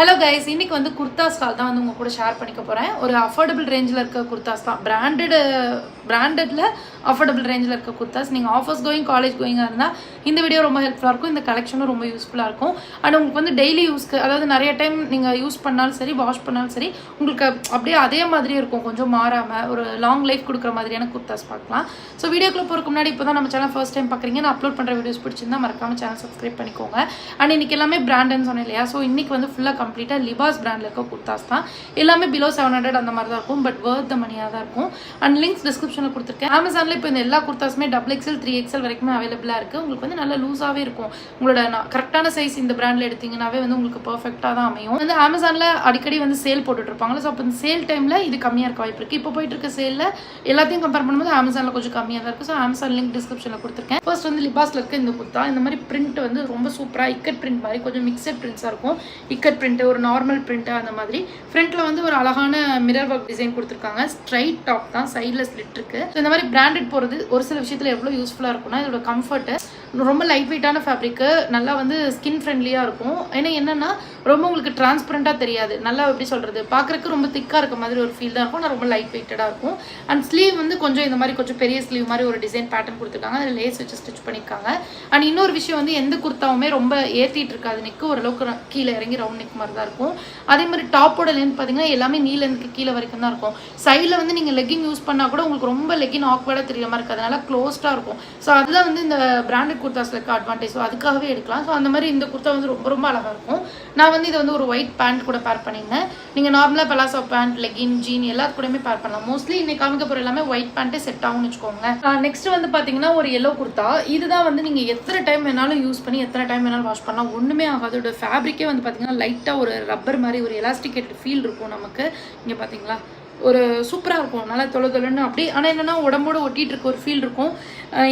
Hello guys, இன்னைக்கு வந்து குர்தாஸ் கால் தான் வந்து உங்க கூட ஷேர் பண்ணிக்க போகிறேன். ஒரு அஃபோர்டபுள் ரேஞ்சில் இருக்க குர்தாஸ் தான். பிராண்டடில் அஃபோர்டபுள் ரேஞ்சில் இருக்க குர்தாஸ். நீங்கள் ஆஃபர்ஸ் கோயிங், காலேஜ் கோயிங்காக இருந்தால் இந்த வீடியோ ரொம்ப ஹெல்ப்ஃபுல்லாக இருக்கும். இந்த கலெக்ஷனும் ரொம்ப யூஸ்ஃபுல்லாக இருக்கும். அண்ட் உங்களுக்கு வந்து டெய்லி யூஸ்க்கு, அதாவது நிறைய டைம் நீங்கள் யூஸ் பண்ணாலும் சரி, வாஷ் பண்ணாலும் சரி, உங்களுக்கு அப்படியே அதே மாதிரியே இருக்கும், கொஞ்சம் மாறாமல் ஒரு லாங் லைஃப் கொடுக்குற மாதிரியான குர்தாஸ் பார்க்கலாம். ஸோ வீடியோக்குள்ளே போகிறதுக்கு முன்னாடி இப்போ தான் நம்ம சேனல் ஃபர்ஸ்ட் டைம் பார்க்குறீங்க, நான் அப்லோட் பண்ணுற வீடியோஸ் பிடிச்சிருந்தா மறக்காமல் சேனல் சப்ஸ்கிரைப் பண்ணிக்கோங்க. அண்ட் இன்னைக்கு எல்லாமே பிராண்டுன்னு சொன்னேன் இல்லையா, ஸோ இன்னைக்கு வந்து ஃபுல்லாக கம்ப்ளீட்டாக லிபாஸ் பிராண்டில் இருக்க குர்தாஸ் தான். எல்லாமே பிலோ 700 அந்த மாதிரி தான் இருக்கும், பட் வர்த் த மணியாக தான் இருக்கும். அண்ட் லிங்க்ஸ் டிஸ்கிரிப்ஷனில் கொடுத்துருக்கேன். அமேசானில் இப்போ இந்த எல்லா குர்தாஸுமே XXL 3XL வரைக்குமே அவைலபிளாக இருக்குது. உங்களுக்கு வந்து நல்ல லூஸாகவே இருக்கும். உங்களோட கரெக்டான சைஸ் இந்த பிராண்டில் எடுத்தீங்கன்னாவே வந்து உங்களுக்கு பர்ஃபெக்டாக தான் அமையும். வந்து அமேசானில் அடிக்கடி வந்து சேல் போட்டுட்ருப்பாங்களா, ஸோ அப்போ இந்த சேல் டைமில் இது கம்மியாக இருக்க வாய்ப்பு இருக்குது. இப்போ போயிட்டு இருக்க சேலில் எல்லாத்தையும் கம்பேர் பண்ணும்போது அமேசானில் கொஞ்சம் கம்மியாக தான் இருக்குது. ஸோ அமேசான் லிங்க் டிஸ்கிரிப்ஷனில் கொடுத்துருக்கேன். ஃபர்ஸ்ட் வந்து லிபாஸில் இருக்க இந்த குர்தா, இந்த மாதிரி பிரிண்ட் வந்து ரொம்ப சூப்பராக இக்கட் பிரிண்ட் மாதிரி கொஞ்சம் மிக்சட் பிரிண்ட்ஸாக இருக்கும். இக்கட் பிரிண்ட், ஒரு நார்மல் பிரிண்ட், அந்த மாதிரி ஃப்ரண்ட்டில் வந்து ஒரு அழகான மிரர் ஒர்க் டிசைன் கொடுத்துருக்காங்க. ஸ்ட்ரைட் டாப் தான், சைடில் ஸ்லிட் இருக்கு. இந்த மாதிரி பிராண்டட் போகிறது ஒரு சில விஷயத்தில் எவ்வளோ யூஸ்ஃபுல்லாக இருக்கும்னா, இதோட கம்ஃபர்ட்டு ரொம்ப லைட் வெயிட்டான ஃபேப்ரிக்கு, நல்லா வந்து ஸ்கின் ஃப்ரெண்ட்லியாக இருக்கும். ஏன்னா என்னென்னா ரொம்ப உங்களுக்கு டிரான்ஸ்பரண்ட்டாக தெரியாது, நல்லா எப்படி சொல்கிறது, பார்க்குறக்கு ரொம்ப திக்காக இருக்க மாதிரி ஒரு ஃபீல் தான் இருக்கும். ஆனால் ரொம்ப லைட் வெயிட்டடாக இருக்கும். அண்ட் ஸ்லீவ் வந்து கொஞ்சம் இந்த மாதிரி கொஞ்சம் பெரிய ஸ்லீவ் மாதிரி ஒரு டிசைன் பேட்டர்ன் கொடுத்துருக்காங்க. அதில் லேஸ் வச்சு ஸ்டிச் பண்ணியிருக்காங்க. அண்ட் இன்னொரு விஷயம் வந்து எந்த குர்த்தாவுமே ரொம்ப ஏற்றிட்டு இருக்காது, நெக்கு ஓரளவுக்கு கீழே இறங்கி ரவுண்ட் நெக் மாதிரி தான் இருக்கும். அதே மாதிரி டாப்போட லென்த் பார்த்தீங்கன்னா எல்லாமே நீ லென்த்துக்கு கீழே வரைக்கும் தான் இருக்கும். சைடில் வந்து நீங்கள் லெக்கின் யூஸ் பண்ணால் கூட உங்களுக்கு ரொம்ப லெக்கின் ஆக்வர்டாக தெரியற மாதிரி இருக்காது, அதனால க்ளோஸ்டாக இருக்கும். ஸோ அதுதான் வந்து இந்த பிராண்டட் குர்தாஸில் இருக்க அட்வான்டேஜ். ஸோ அதுக்காகவே எடுக்கலாம். ஸோ அந்த மாதிரி இந்த குர்த்தா வந்து ரொம்ப ரொம்ப அழகாக இருக்கும். நான் வந்து இதை வந்து ஒரு ஒயிட் பேண்ட் கூட பேர் பண்ணியிருந்தேன். நீங்கள் நார்மலாக பலாசோ பேண்ட், லெகின், ஜீன் எல்லாத்து கூடயுமே பேர் பண்ணலாம். மோஸ்ட்லி இன்னைக்கு காமிக்க போகிற எல்லாமே ஒயிட் பேண்ட்டே செட் ஆகும்னு வச்சுக்கோங்க. நெக்ஸ்ட் வந்து பார்த்தீங்கன்னா ஒரு எல்லோ குர்த்தா. இதுதான் வந்து நீங்கள் எத்தனை டைம் வேணாலும் யூஸ் பண்ணி எத்தனை டைம் வேணாலும் வாஷ் பண்ணலாம், ஒன்றுமே ஆகாது. அதோட ஃபேப்ரிக்கே வந்து பார்த்தீங்கன்னா லைட்டாக ஒரு ரப்பர் மாதிரி ஒரு எலாஸ்டிகேட்டட் ஃபீல் இருக்கும் நமக்கு. இங்கே பார்த்தீங்களா, ஒரு சூப்பராக இருக்கும், நல்லா தொலைன்னு அப்படி. ஆனால் என்னென்னா உடம்போடு ஒட்டிகிட்டு இருக்க ஒரு ஃபீல் இருக்கும்.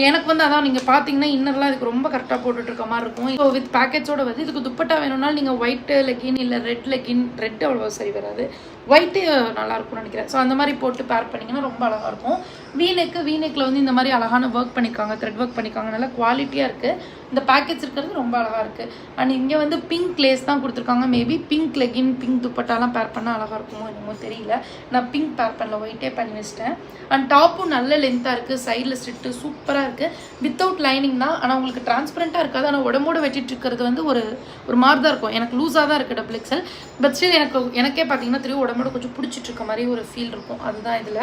எனக்கு வந்து அதான் நீங்கள் பார்த்தீங்கன்னா இன்னர்லாம் இதுக்கு ரொம்ப கரெக்டாக போட்டுட்ருக்க மாதிரி இருக்கும். இப்போ வித் பேக்கெட்ஸோட வந்து இதுக்கு துப்பட்டா வேணும்னாலும் நீங்கள் ஒயிட்டு லெகின் இல்லை ரெட் லெகின், ரெட் அவ்வளோ சரி வராது, ஒயிட்டு நல்லாயிருக்கும்னு நினைக்கிறேன். ஸோ அந்த மாதிரி போட்டு பேர் பண்ணிங்கன்னா ரொம்ப அழகாக இருக்கும். வீநெக்கில் வந்து இந்த மாதிரி அழகான ஒர்க் பண்ணியிருக்காங்க, த்ரெட் ஒர்க் பண்ணியிருக்காங்க, நல்லா குவாலிட்டியாக இருக்குது. இந்த பேக்கெட்ஸ் இருக்கிறது ரொம்ப அழகாக இருக்குது. அண்ட் இங்கே வந்து பிங்க் லேஸ் தான் கொடுத்துருக்காங்க. மேபி பிங்க் லெகின், பிங்க் துப்பட்டாலாம் பேர் பண்ணால் அழகாக இருக்குமோ என்னமோ தெரியல. நான் பிங்க் பேர் பண்ணல, ஒயிட்டே பண்ணி வச்சிட்டேன். அண்ட் டாப்பும் நல்ல லென்த்தாக இருக்குது, சைடில் ஸ்ட்ரிட்டு சூப்பராக இருக்குது. வித்தவுட் லைனிங் தான், ஆனால் உங்களுக்கு டிரான்ஸ்பரண்ட்டாக இருக்காது. ஆனால் உடம்போடு வெட்டிட்டு இருக்கிறது வந்து ஒரு மாதிரி தான் இருக்கும். எனக்கு லூஸாக தான் இருக்குது XXL, பட் ஸ்டில் எனக்கே பார்த்தீங்கன்னா திரும்ப உடம்போடு கொஞ்சம் பிடிச்சிட்டு இருக்க மாதிரி ஒரு ஃபீல் இருக்கும். அதுதான் இதில்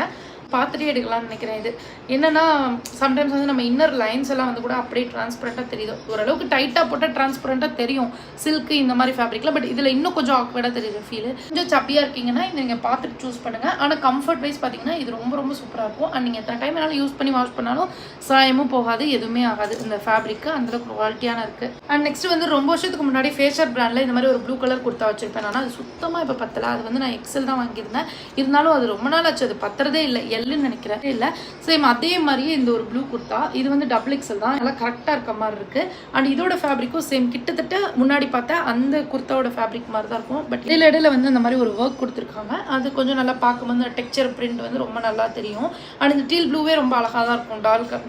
பார்த்துட்டே எடுக்கலாம்னு நினைக்கிறேன். இது என்னென்னா சம்டைம்ஸ் வந்து நம்ம இன்னர் லைன்ஸ் எல்லாம் வந்து கூட அப்படியே டிரான்ஸ்பரண்ட்டாக தெரியுது. ஓரளவுக்கு டைட்டாக போட்டால் டிரான்ஸ்பரண்ட்டாக தெரியும் சில்க்கு இந்த மாதிரி ஃபேப்ரிக்கில், பட் இதில் இன்னும் கொஞ்சம் ஆக்வர்டாக தெரியுது ஃபீல். கொஞ்சம் சப்பியாக இருக்கீங்கன்னா இதை நீங்கள் பார்த்துட்டு சூஸ் பண்ணுங்கள். ஆனால் கம்ஃபர்ட் வைஸ் பார்த்தீங்கன்னா இது ரொம்ப ரொம்ப சூப்பராக இருக்கும். அண்ட் நீங்கள் எத்தனை டைம் வேணாலும் யூஸ் பண்ணி வாஷ் பண்ணாலும் சாயமும் போகாது, எதுவுமே ஆகாது. இந்த ஃபேப்ரிக்கு அந்தளவுக்கு குவாலிட்டியான இருக்குது. அண்ட் நெக்ஸ்ட் வந்து ரொம்ப வருஷத்துக்கு முன்னாடி ஃபேஷர் பிராண்டில் இந்த மாதிரி ஒரு ப்ளூ கலர் குர்த்தா வச்சிருப்பேன். ஆனால் அது சுத்தமாக இப்போ பத்தலை. அது வந்து நான் XL தான் வாங்கியிருந்தேன். இருந்தாலும் அது ரொம்ப நாள் ஆச்சு, அது பத்துறதே இல்லை, எல்லுன்னு நினைக்கிறேன். இல்லை சேம் அதே மாதிரியே இந்த ஒரு ப்ளூ குர்த்தா, இது வந்து XXL தான், நல்லா கரெக்டாக இருக்க மாதிரி இருக்குது. அண்ட் இதோட ஃபேப்ரிக்கும் சேம் கிட்டத்தட்ட முன்னாடி பார்த்தா அந்த குர்த்தாவோட ஃபேப்ரிக் மாதிரி தான் இருக்கும். பட் இடையில வந்து இந்த மாதிரி ஒரு ஒர்க் கொடுத்துருக்காங்க. அது கொஞ்சம் நல்லா பார்க்கும்போது டெக்ஸ்சர் பிரிண்ட் வந்து ரொம்ப நல்லா தெரியும். அண்ட் இந்த டீல் ப்ளூவே ரொம்ப அழகாக தான் இருக்கும்,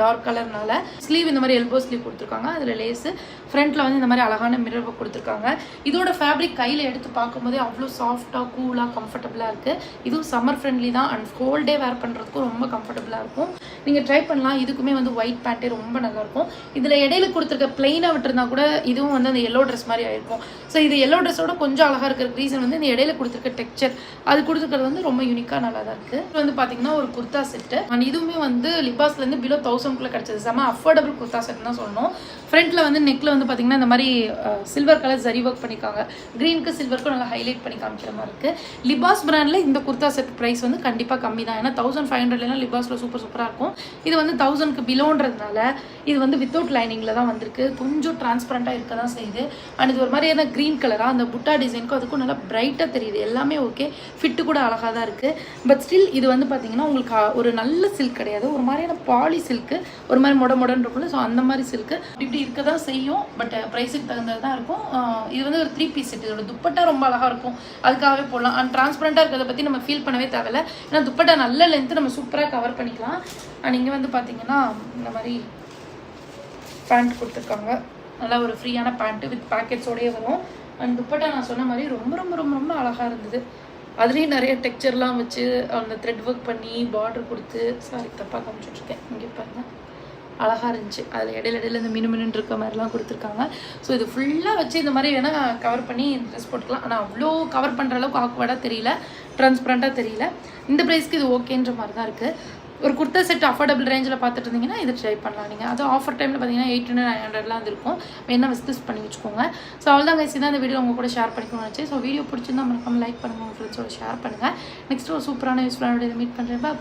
டார்க் கலர்னால. ஸ்லீவ் இந்த மாதிரி எல்போ ஸ்லீவ் கொடுத்துருக்காங்க. அதில் லேஸு ஃப்ரண்ட்டில் வந்து இந்த மாதிரி அழகான மிரர் ஒர்க் கொடுத்துருக்காங்க. இதோட ஃபேப்ரிக் கையில் எடுத்து பார்க்கும்போதே அவ்வளோ சாஃப்டாக, கூலாக, கம்ஃபர்டபுளாக இருக்குது. இதுவும் சம்மர் ஃப்ரெண்ட்லி தான். அண்ட் ஹோல் டே வேர் பண்ணுறதுக்கும் ரொம்ப கம்ஃபர்டபுளாக இருக்கும். நீங்கள் ட்ரை பண்ணலாம். இதுக்குமே வந்து ஒயிட் பேண்ட்டே ரொம்ப நல்லாயிருக்கும். இதில் இடையில கொடுத்துருக்க பிளெயினாக விட்டுருந்தா கூட இதுவும் வந்து அந்த எல்லோ ட்ரெஸ் மாதிரி ஆயிருக்கும். ஸோ இது எல்லோ ட்ரெஸ்ஸோட கொஞ்சம் அழகாக இருக்கிற ரீசன் வந்து இந்த இடையில கொடுத்துருக்க டெக்ஸ்சர், அது கொடுத்துருக்கிறது வந்து ரொம்ப யூனிக்காக நல்லா தான் இருக்குது. இது வந்து பார்த்தீங்கன்னா ஒரு குர்த்தா செட்டு. அண்ட் இதுவுமே வந்து லிபாஸ்லேருந்து பிலோ 1000 கிடைச்சது. செம்ம அஃபோர்டபுள் குர்த்தா செட் தான் சொல்லணும். ஃப்ரண்ட்டில் வந்து நெக்கில் வந்து பார்த்தீங்கன்னா இந்த மாதிரி சில்வர் கலர் ஜரி ஒர்க் பண்ணியிருக்காங்க. க்ரீனுக்கு சில்வருக்கும் நல்லா ஹைலைட் பண்ணி காமிக்கிற மாதிரி இருக்குது. லிபாஸ் பிராண்டில் இந்த குர்த்தா செட் ப்ரைஸ் வந்து கண்டிப்பாக கம்மி தான். ஏன்னா 1500 லிபாஸில் சூப்பராக இருக்கும். இது வந்து 1000க்கு பிலோன்றதுனால இது வந்து வித்தவுட் லைனிங்கில் தான் வந்திருக்கு. கொஞ்சம் டிரான்ஸ்பரண்ட்டாக இருக்க தான் செய்யுது. அண்ட் இது ஒரு மாதிரியான க்ரீன் கலராக அந்த புட்டா டிசைனுக்கும் அதுக்கும் நல்லா பிரைட்டாக தெரியுது. எல்லாமே ஓகே, ஃபிட்டு கூட அழகாக தான் இருக்குது. பட் ஸ்டில் இது வந்து பார்த்தீங்கன்னா உங்களுக்கு ஒரு நல்ல சில்க் கிடையாது, ஒரு மாதிரியான பாலி சில்க்கு, ஒரு மாதிரி மொடன்னு இருக்கும்ல. ஸோ அந்த மாதிரி சில்க்கு இப்படி இருக்க தான் செய்யும். பட் ப்ரைஸுக்கு தகுந்தது தான் இருக்கும். இது வந்து ஒரு 3 பீஸ் செட். இதோட துப்பட்டா ரொம்ப அழகாக இருக்கும், அதுக்காகவே போடலாம். அண்ட் டிரான்ஸ்பரண்ட்டாக இருக்கிறத பற்றி நம்ம ஃபீல் பண்ணவே தேவையில்லை. ஏன்னா துப்பட்டா நல்ல லென்த்து நம்ம சூப்பராக கவர் பண்ணிக்கலாம். அண்ட் இங்கே வந்து பார்த்தீங்கன்னா இந்த மாதிரி பேண்ட் கொடுத்துருக்காங்க. நல்லா ஒரு ஃப்ரீயான பேண்ட்டு வித் பேக்கெட்ஸோடய வரும். அண்ட் துப்பட்டா நான் சொன்ன மாதிரி ரொம்ப ரொம்ப ரொம்ப ரொம்ப அழகாக இருந்தது. அதுலேயும் நிறைய டெக்ஸ்சர்லாம் வச்சு அந்த த்ரெட் ஒர்க் பண்ணி பார்டர் கொடுத்து, சாரி தப்பாக காமிச்சிட்ருக்கேன், இங்கே பாருங்க, அழகாக இருந்துச்சு. அதில் இடையில இந்த மினுமின்னு இருக்க மாதிரிலாம் கொடுத்துருக்காங்க. ஸோ இது ஃபுல்லாக வச்சு இந்த மாதிரி வேணால் கவர் பண்ணி ட்ரெஸ் போட்டுக்கலாம். ஆனால் அவ்வளோ கவர் பண்ணுற அளவுக்கு ஆக்வர்டாக தெரியல, ட்ரான்ஸ்பரண்ட்டாக தெரியல. இந்த ப்ரைஸ்க்கு இது ஓகேன்ற மாதிரி தான் இருக்குது. ஒரு குர்த்தா செட் அஃபோர்டபுள் ரேஞ்சில் பார்த்துட்டு இருந்தீங்கன்னா இது ட்ரை பண்ணலாம் நீங்கள். அது ஆஃபர் டைமில் பார்த்தீங்கன்னா 800-900 அது இருக்கும். வேணா விசிட் பண்ணி வச்சுக்கோங்க. ஸோ அவ்வளோதான் கைஸ், தான் இந்த வீடியோ உங்கள் கூட ஷேர் பண்ணிக்கணும்னு நினச்சி. ஸோ வீடியோ பிடிச்சிருந்தா மறக்காம லைக் பண்ணுங்கள், உங்கள் ஃப்ரெண்ட்ஸோட ஷேர் பண்ணுங்கள். நெக்ஸ்ட் ஒரு சூப்பரான யூஸ்ஃபுல்லான வீடியோ மீட் பண்ணுறேன்.